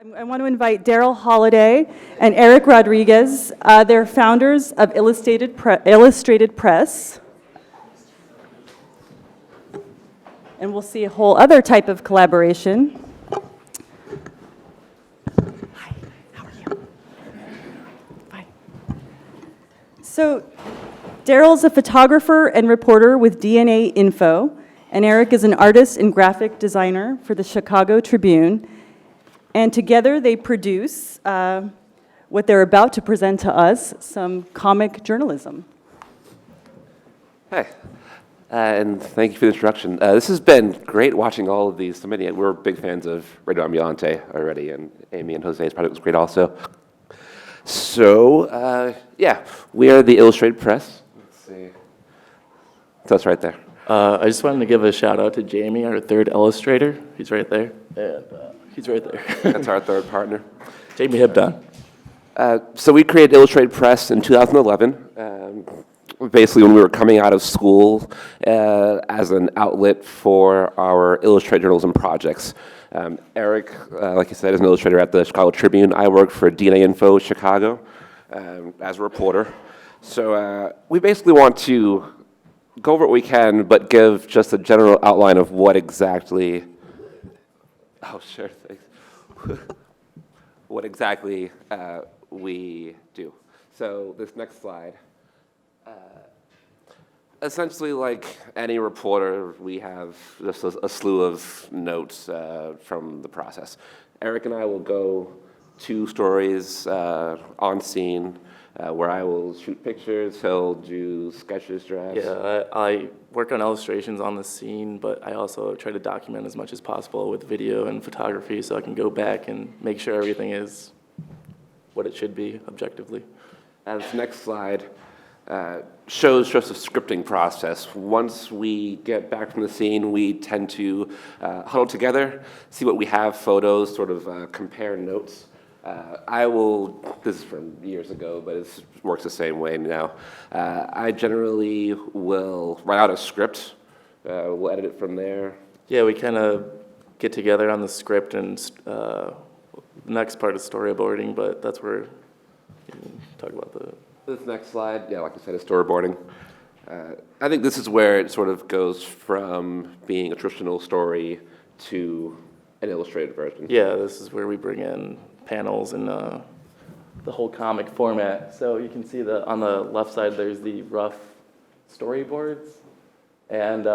I want to invite Darryl, Holliday, and Eric Rodriquez. They're founders of Illustrated Press. And we'll see a whole other type of collaboration. Hi, how are you? Fine. So, Darryl's a photographer and reporter with DNA Info, and Eric is an artist and graphic designer for the Chicago Tribune. And together they produce what they're about to present to us, some comic journalism. Hi, and thank you for the introduction. This has been great watching all of these. We're big fans of Radio Ambulante already, and Amy and Jose's project was great also. So, yeah, we are the Illustrated Press. Let's see. So it's right there. I just wanted to give a shout out to Jamie, our third illustrator. He's right there. And he's right there. That's our third partner. Jamie Hibdon. So we created Illustrated Press in 2011, basically when we were coming out of school as an outlet for our illustrated journalism projects. Eric, like you said, is an illustrator at the Chicago Tribune. I work for DNA Info Chicago as a reporter. So we basically want to go over what we can, but give just a general outline of what exactly. Oh, sure, thanks. What exactly we do. So this next slide. Essentially, like any reporter, we have just a slew of notes from the process. Eric and I will go to stories on scene where I will shoot pictures, he'll do sketches, drafts. Yeah, I work on illustrations on the scene, but I also try to document as much as possible with video and photography so I can go back and make sure everything is what it should be objectively. This next slide shows just a scripting process. Once we get back from the scene, we tend to huddle together, see what we have, photos, sort of compare notes. This is from years ago, but it works the same way now. I generally will write out a script, we'll edit it from there. Yeah, we kind of get together on the script and the next part is storyboarding, but that's where you can talk about This next slide, yeah, like I said, is storyboarding. I think this is where it sort of goes from being a traditional story to an illustrated version. Yeah, this is where we bring in panels and the whole comic format. So you can see on the left side there's the rough storyboards, and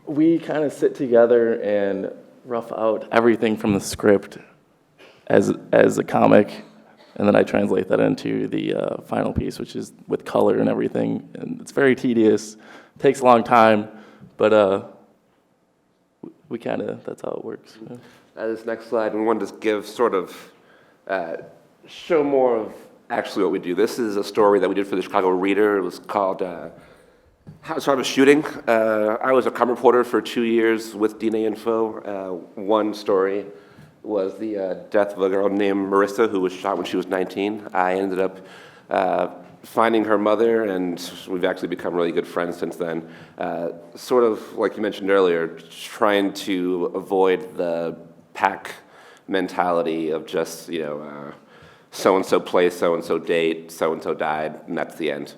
we kind of sit together and rough out everything from the script as a comic, and then I translate that into the final piece, which is with color and everything. And it's very tedious, takes a long time, but we kind of, that's how it works. Yeah. This next slide, we wanted to give sort of, show more of actually what we do. This is a story that we did for the Chicago Reader. It was called How to Start a Shooting. I was a crime reporter for 2 years with DNA Info. One story was the death of a girl named Marissa who was shot when she was 19. I ended up finding her mother, and we've actually become really good friends since then. Sort of like you mentioned earlier, trying to avoid the pack mentality of just, so-and-so place, so-and-so date, so-and-so died, and that's the end.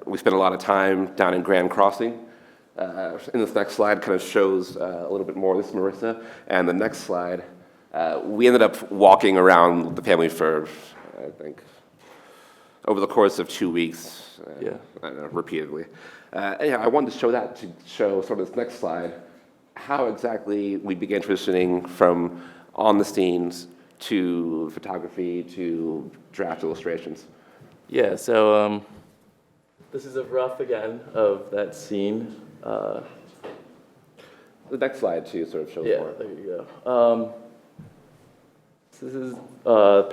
We spent a lot of time down in Grand Crossing. In this next slide kind of shows a little bit more of this Marissa. And the next slide, we ended up walking around the family for, I think, over the course of 2 weeks, Yeah. I don't know, repeatedly. Anyhow, I wanted to show that to show sort of this next slide, how exactly we began transitioning from on the scenes to photography to draft illustrations. Yeah, so this is a rough again of that scene. The next slide too sort of shows Yeah, more. there you go. This is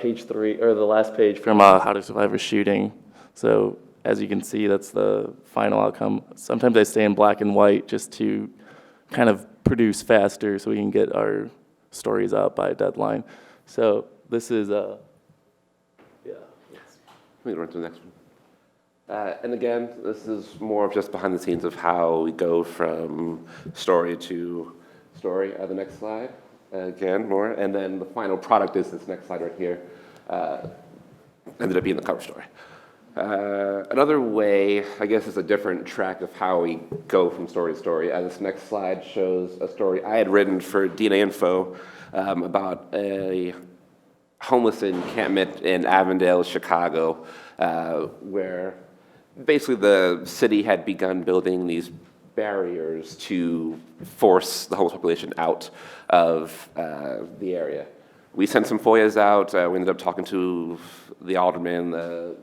page 3, or the last page from How to Survive a Shooting. So as you can see, that's the final outcome. Sometimes I stay in black and white just to kind of produce faster so we can get our stories out by a deadline. So this is, yeah. We can run to the next one. And again, this is more of just behind the scenes of how we go from story to story. The next slide. again, more. And then the final product is this next slide right here. Ended up being the cover story. Another way, I guess, is a different track of how we go from story to story. This next slide shows a story I had written for DNA Info about a homeless encampment in Avondale, Chicago, where basically the city had begun building these barriers to force the homeless population out of the area. We sent some FOIAs out. We ended up talking to the alderman, the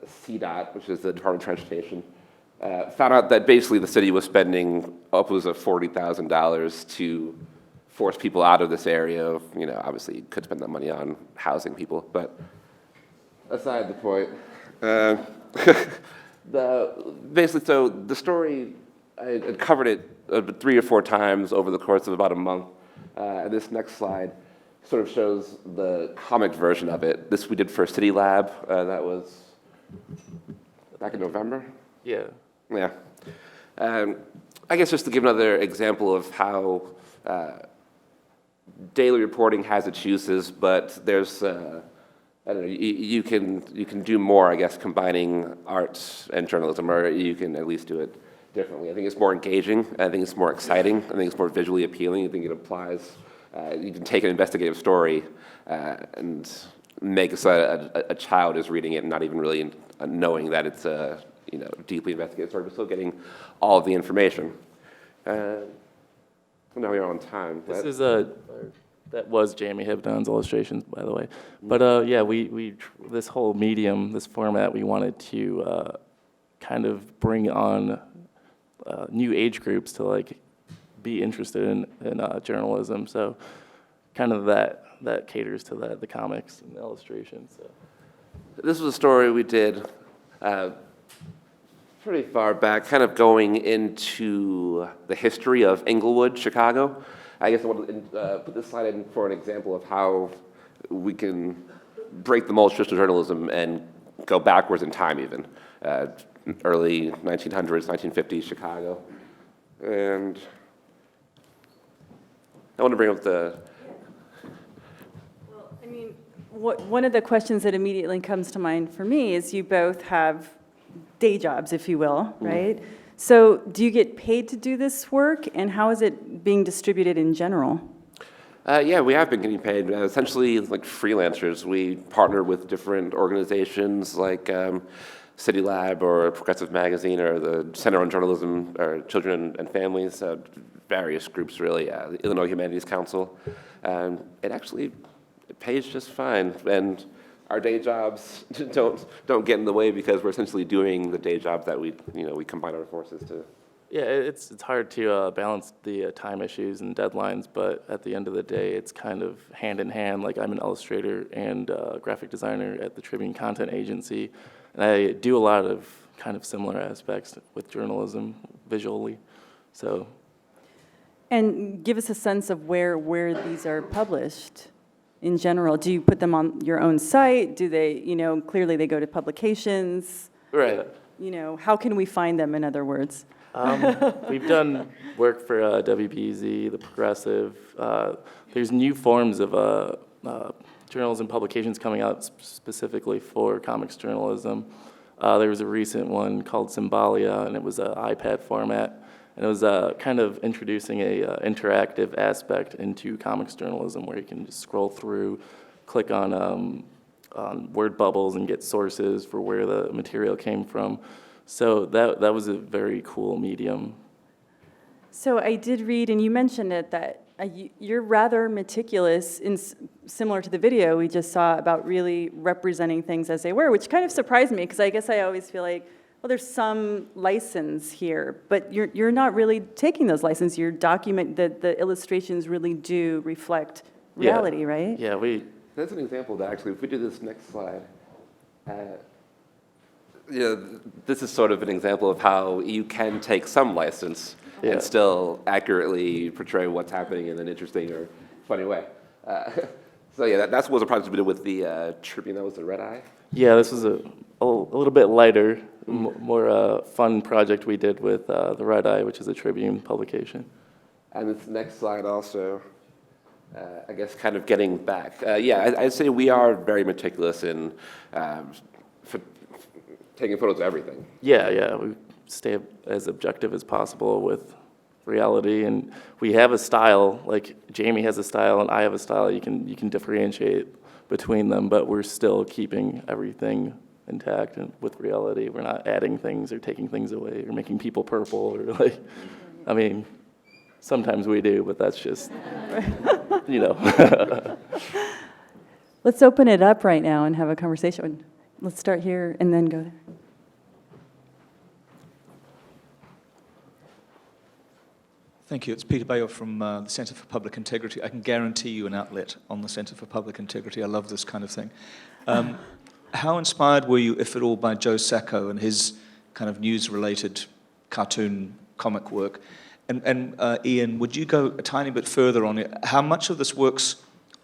CDOT, which is the Department of Transportation. Found out that basically the city was spending upwards of $40,000 to force people out of this area. You know, obviously you could spend that money on housing people, but aside the point. Basically, so the story, I had covered it 3 or 4 times over the course of about a month. And this next slide sort of shows the comic version of it. This we did for City Lab. That was back in November? Yeah. Yeah. I guess just to give another example of how daily reporting has its uses, but there's, I don't know, you can do more, I guess, combining art and journalism, or you can at least do it differently. I think it's more engaging. I think it's more exciting. I think it's more visually appealing. I think it applies. You can take an investigative story and make it so a child is reading it and not even really knowing that it's a deeply investigative story, but still getting all of the information. Now we're on time. This is that was Jamie Hibdon's illustrations, by the way. But yeah, we this whole medium, this format, we wanted to kind of bring on new age groups to like be interested in journalism. So kind of that caters to the comics and the illustrations. So. This was a story we did pretty far back, kind of going into the history of Englewood, Chicago. I guess I want to put this slide in for an example of how we can break the mold of traditional journalism and go backwards in time even. Early 1900s, 1950s Chicago. And I want to bring up the... Well, I mean, one of the questions that immediately comes to mind for me is you both have day jobs, if you will, right? So do you get paid to do this work, and how is it being distributed in general? Yeah, we have been getting paid. Essentially, like freelancers. We partner with different organizations like City Lab or Progressive Magazine or the Center on Journalism or Children and Families, various groups really, the Illinois Humanities Council. It pays just fine, and our day jobs don't get in the way because we're essentially doing the day jobs that we combine our forces to. Yeah, it's hard to balance the time issues and deadlines, but at the end of the day, it's kind of hand in hand. Like I'm an illustrator and graphic designer at the Tribune Content Agency, and I do a lot of kind of similar aspects with journalism visually. So. And give us a sense of where these are published in general. Do you put them on your own site? Do they, clearly they go to publications? Right. How can we find them, in other words? We've done work for WBZ, the Progressive. There's new forms of journalism publications coming out specifically for comics journalism. There was a recent one called Symbolia, and it was an iPad format. And it was kind of introducing a interactive aspect into comics journalism where you can just scroll through, click on word bubbles and get sources for where the material came from. So that was a very cool medium. So I did read, and you mentioned it, that you're rather meticulous, similar to the video we just saw, about really representing things as they were, which kind of surprised me, because I guess I always feel like, well, there's some license here, but you're not really taking those licenses. You're the illustrations really do reflect reality, right? Yeah, That's an example that actually, if we do this next slide, this is sort of an example of how you can take some license and still accurately portray what's happening in an interesting or funny way. So yeah, that's what was a project we did with the Tribune. That was the Red Eye. Yeah, this was a little bit lighter, more fun project we did with the Red Eye, which is a Tribune publication. And this next slide also, I guess kind of getting back. Yeah, I'd say we are very meticulous in taking photos of everything. Yeah, we stay as objective as possible with reality, and we have a style, like Jamie has a style and I have a style. You can differentiate between them, but we're still keeping everything intact and with reality. We're not adding things or taking things away or making people purple or like, I mean, sometimes we do, but that's just, you know. Let's open it up right now and have a conversation. Let's start here and then go there. Thank you. It's Peter Bayo from the Centre for Public Integrity. I can guarantee you an outlet on the Centre for Public Integrity. I love this kind of thing. How inspired were you, if at all, by Joe Sacco and his kind of news-related cartoon comic work? And Ian, would you go a tiny bit further on it? How much of this works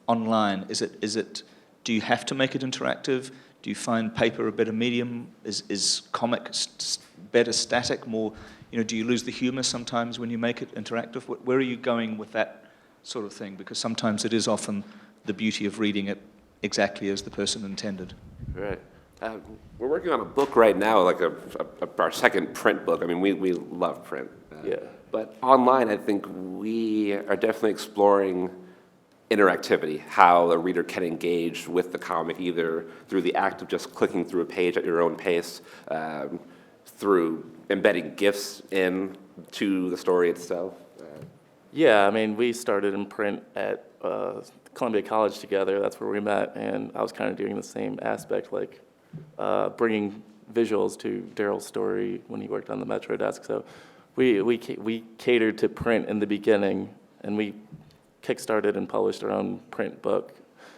online? Is it? Do you have to make it interactive? Do you find paper a better medium? Is comic better static, more? You know, do you lose the humor sometimes when you make it interactive? Where are you going with that sort of thing? Because sometimes it is often the beauty of reading it exactly as the person intended. Right. We're working on a book right now, like our second print book. I mean, we love print. Yeah. But online, I think we are definitely exploring interactivity, how a reader can engage with the comic, either through the act of just clicking through a page at your own pace, through embedding GIFs into the story itself. Yeah, I mean, we started in print at Columbia College together. That's where we met, and I was kind of doing the same aspect, like bringing visuals to Darryl's story when he worked on the Metro desk. So we catered to print in the beginning, and we kickstarted and published our own print book.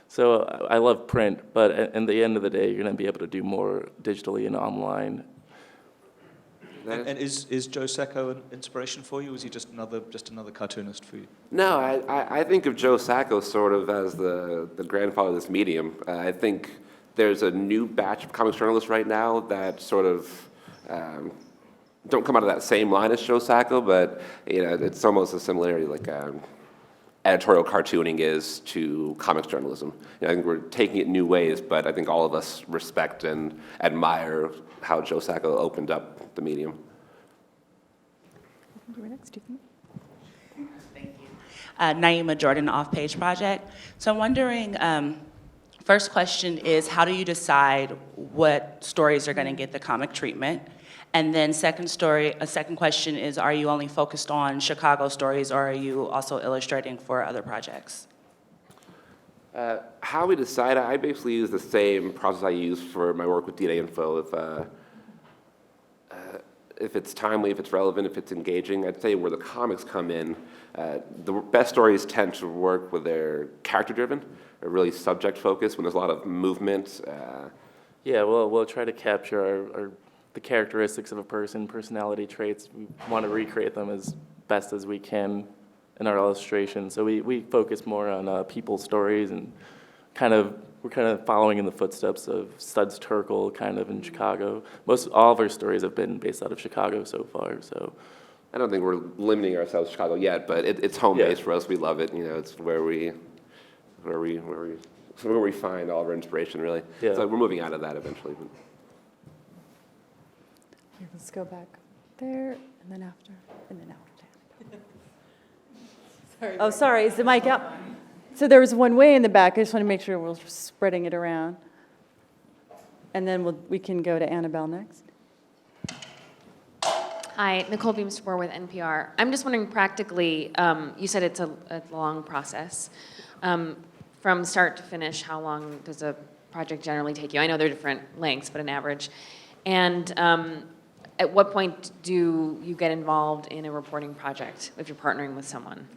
So I love print, but at the end of the day, you're going to be able to do more digitally and online. And is Joe Sacco an inspiration for you? Or is he just another cartoonist for you? No, I think of Joe Sacco sort of as the grandfather of this medium. I think there's a new batch of comics journalists right now that sort of don't come out of that same line as Joe Sacco, but you know, it's almost a similarity, like editorial cartooning is to comics journalism. You know, I think we're taking it new ways, but I think all of us respect and admire how Joe Sacco opened up the medium. Next, Thank you. Naima Jordan, Off-Page Project. So I'm wondering, first question is, how do you decide what stories are going to get the comic treatment? And then second question is, are you only focused on Chicago stories, or are you also illustrating for other projects? How we decide, I basically use the same process I use for my work with DNA Info. If it's timely, if it's relevant, if it's engaging, I'd say where the comics come in, the best stories tend to work where they're character-driven, or really subject-focused, when there's a lot of movement. Yeah, we'll try to capture the characteristics of a person, personality traits. We want to recreate them as best as we can in our illustration. So we focus more on people's stories, and we're kind of following in the footsteps of Studs Terkel, kind of in Chicago. All of our stories have been based out of Chicago so far. So I don't think we're limiting ourselves to Chicago yet, but it's home base for us. We love it. You know, it's where we find all of our inspiration, really. Yeah. So we're moving out of that eventually. But. Here, let's go back there, and then after, and then after. Sorry. Oh, sorry, is the mic out? So there was one way in the back. I just want to make sure we're spreading it around. And then we can go to Annabelle next. Hi, Nicole Beamster with NPR. I'm just wondering practically, you said it's a long process. From start to finish, how long does a project generally take you? I know they're different lengths, but an average. And at what point do you get involved in a reporting project if you're partnering with someone?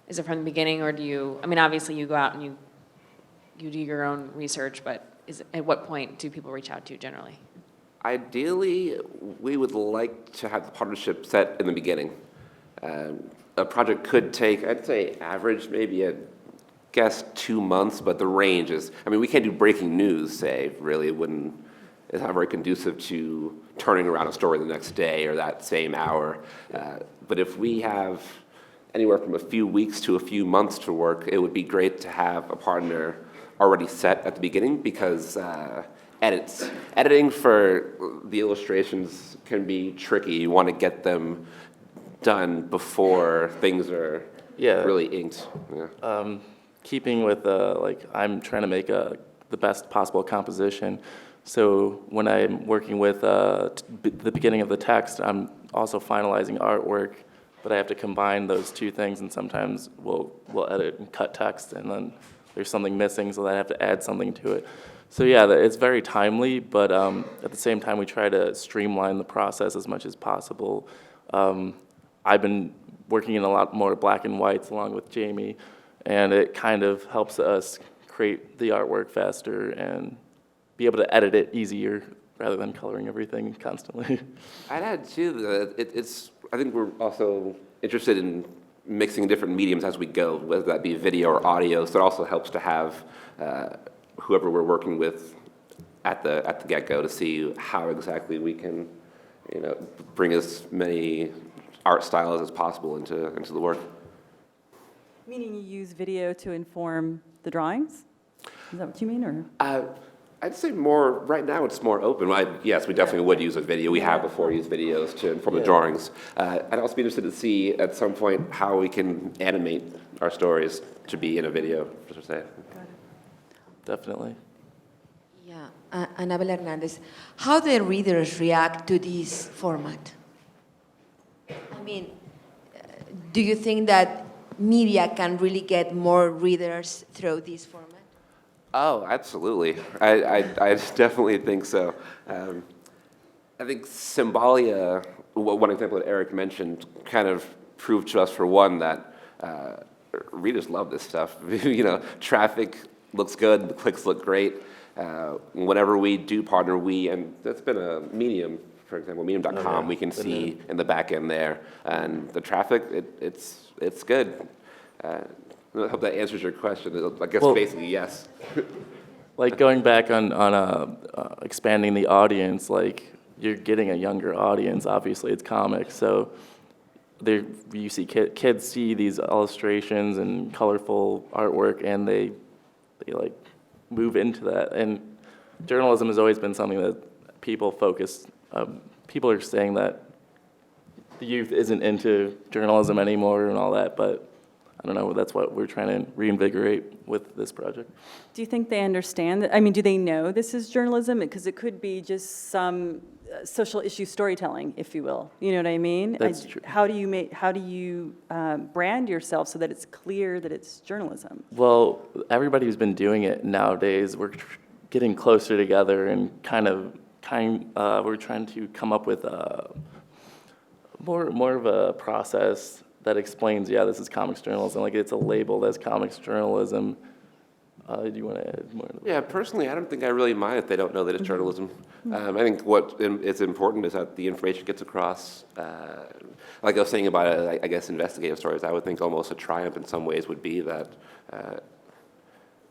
Is it from the beginning, or do you, I mean, obviously you go out and you do your own research, but at what point do people reach out to you generally? Ideally, we would like to have the partnership set in the beginning. A project could take, I'd say, average, maybe I guess 2 months, but the range is, I mean, we can't do breaking news, say, really. It's not very conducive to turning around a story the next day or that same hour. But if we have anywhere from a few weeks to a few months to work, it would be great to have a partner already set at the beginning, because editing for the illustrations can be tricky. You want to get them done before things are really inked. Yeah. Keeping with, I'm trying to make the best possible composition. So when I'm working with the beginning of the text, I'm also finalizing artwork, but I have to combine those two things, and sometimes we'll edit and cut text, and then there's something missing, so I have to add something to it. So yeah, it's very timely, but at the same time, we try to streamline the process as much as possible. I've been working in a lot more black and whites along with Jamie, and it kind of helps us create the artwork faster and be able to edit it easier rather than coloring everything constantly. I'd add too that I think we're also interested in mixing different mediums as we go, whether that be video or audio. So it also helps to have whoever we're working with at the get-go to see how exactly we can, bring as many art styles as possible into the work. Meaning you use video to inform the drawings? Is that what you mean, or? I'd say more, right now it's more open. Yes, we definitely would use a video. We have before used videos to inform the drawings. I'd also be interested to see at some point how we can animate our stories to be in a video, per se. Definitely. Yeah, Anabel Hernandez. How the readers react to this format? I mean, do you think that media can really get more readers through this format? Oh, absolutely. I definitely think so. I think Symbolia, one example that Eric mentioned, kind of proved to us, for one, that readers love this stuff. Traffic looks good, the clicks look great. Whenever we do partner, and that's been a Medium, for example, medium.com, we can see in the back end there. And the traffic, it's good. I hope that answers your question. I guess basically yes. Like going back on expanding the audience, like you're getting a younger audience. Obviously, it's comics, so you see kids see these illustrations and colorful artwork, and they like move into that. And journalism has always been something that people focus. People are saying that the youth isn't into journalism anymore and all that, but I don't know, that's what we're trying to reinvigorate with this project. Do you think they understand that? I mean, do they know this is journalism? Because it could be just some social issue storytelling, if you will. You know what I mean? That's true. How do you brand yourself so that it's clear that it's journalism? Well, everybody who's been doing it nowadays, we're getting closer together and we're trying to come up with more of a process that explains, this is comics journalism. Like, it's a label as comics journalism. Do you want to add more? Yeah, personally, I don't think I really mind if they don't know that it's journalism. I think what is important is that the information gets across. Like I was saying about, I guess, investigative stories, I would think almost a triumph in some ways would be that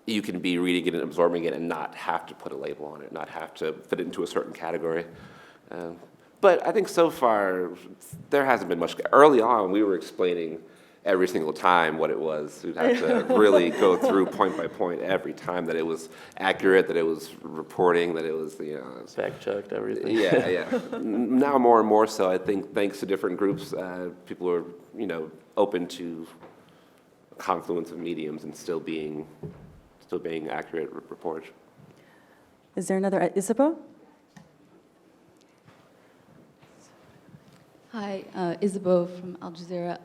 you can be reading it and absorbing it and not have to put a label on it, not have to fit it into a certain category. But I think so far, there hasn't been much. Early on, we were explaining every single time what it was. We'd have to really go through point by point every time that it was accurate, that it was reporting, that it was, Fact-checked everything. Yeah. Now more and more so, I think, thanks to different groups, people are, open to a confluence of mediums and still being accurate reports. Is there another, Isabeau? Hi, Isabeau from Al Jazeera.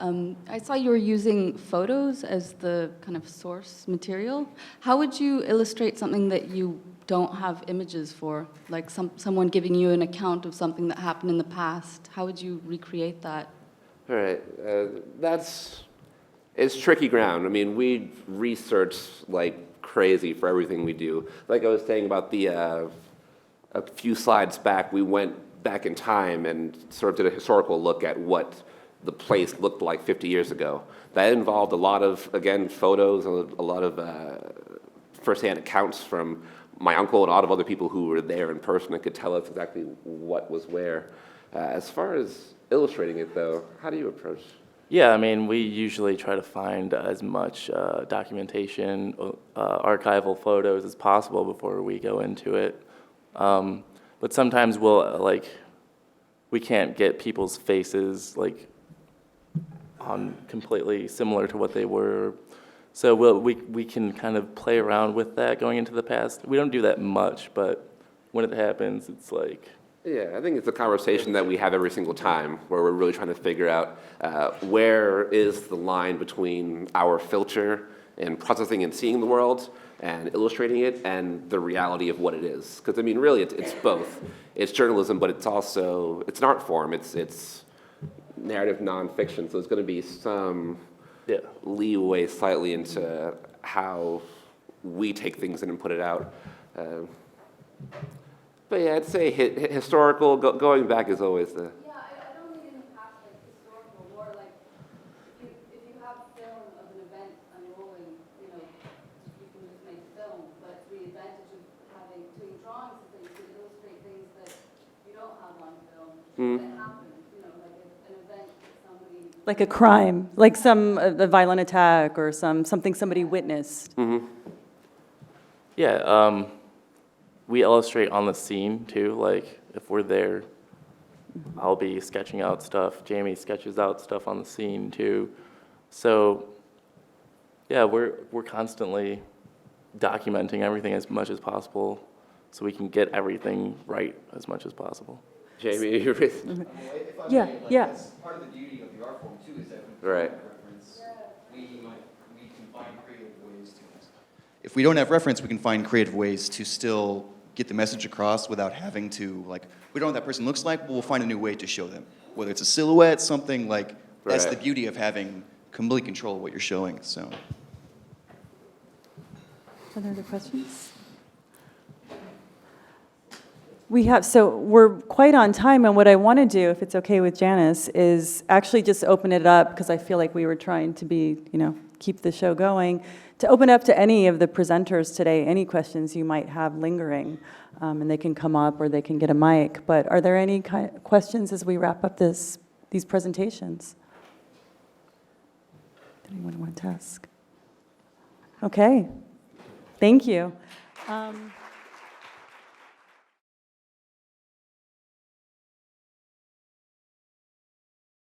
I saw you were using photos as the kind of source material. How would you illustrate something that you don't have images for? Like someone giving you an account of something that happened in the past. How would you recreate that? All right, it's tricky ground. I mean, we research like crazy for everything we do. Like I was saying about a few slides back, we went back in time and sort of did a historical look at what the place looked like 50 years ago. That involved a lot of, again, photos, a lot of firsthand accounts from my uncle and a lot of other people who were there in person and could tell us exactly what was where. As far as illustrating it, though, how do you approach Yeah, I mean, we usually try to find as much documentation, archival photos as possible before we go into it. But sometimes we can't get people's faces on completely similar to what they were. So we can kind of play around with that going into the past. We don't do that much, but when it happens, it's like. Yeah, I think it's a conversation that we have every single time where we're really trying to figure out where is the line between our filter and processing and seeing the world and illustrating it and the reality of what it is. Because, I mean, really, it's both. It's journalism, but it's also, it's an art form. It's narrative nonfiction, so there's going to be some leeway slightly into how we take things in and put it out. But yeah, I'd say historical, going back is always the... Yeah, I don't mean in the past, like, historical, more like, if you have film of an event unrolling, you know, you can just make film, but the advantage of doing drawings is that you can illustrate things that you don't have on film, that happen, you know, like an event that somebody... Like a crime, like a violent attack or something somebody witnessed. Yeah, we illustrate on the scene too. Like if we're there, I'll be sketching out stuff. Jamie sketches out stuff on the scene too. So yeah, we're constantly documenting everything as much as possible so we can get everything right as much as possible. Jamie, you're... Yeah, yeah. That's part of the beauty of the art form too, is that Right. we can find creative ways to. If we don't have reference, we can find creative ways to still get the message across without having to, like, we don't know what that person looks like, but we'll find a new way to show them. Whether it's a silhouette, something like, that's the beauty of having complete control of what you're showing, so. Are there other questions? We're quite on time, and what I want to do, if it's okay with Janice, is actually just open it up, because I feel like we were trying to keep the show going, to open up to any of the presenters today, any questions you might have lingering, and they can come up or they can get a mic. But are there any questions as we wrap up these presentations? Did anyone want to ask? Okay, thank you.